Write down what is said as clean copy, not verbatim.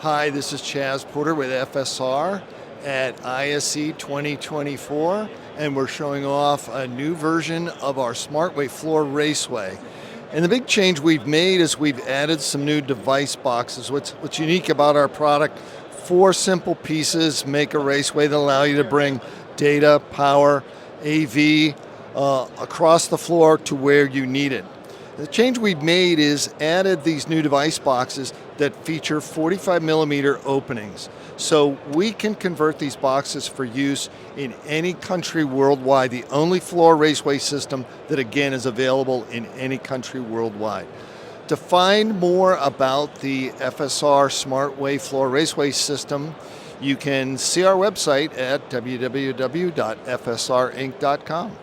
Hi, this is Chaz Porter with FSR at ISE 2024, and we're showing off a new version of our SmartWay Floor Raceway. And the big change we've made is we've added some new device boxes. What's unique about our product, 4 simple pieces make a raceway that allow you to bring data, power, AV across the floor to where you need it. The change we've made is added these new device boxes that feature 45mm openings. So we can convert these boxes for use in any country worldwide, the only floor raceway system that again is available in any country worldwide. To find more about the FSR SmartWay Floor Raceway system, you can see our website at www.fsrinc.com.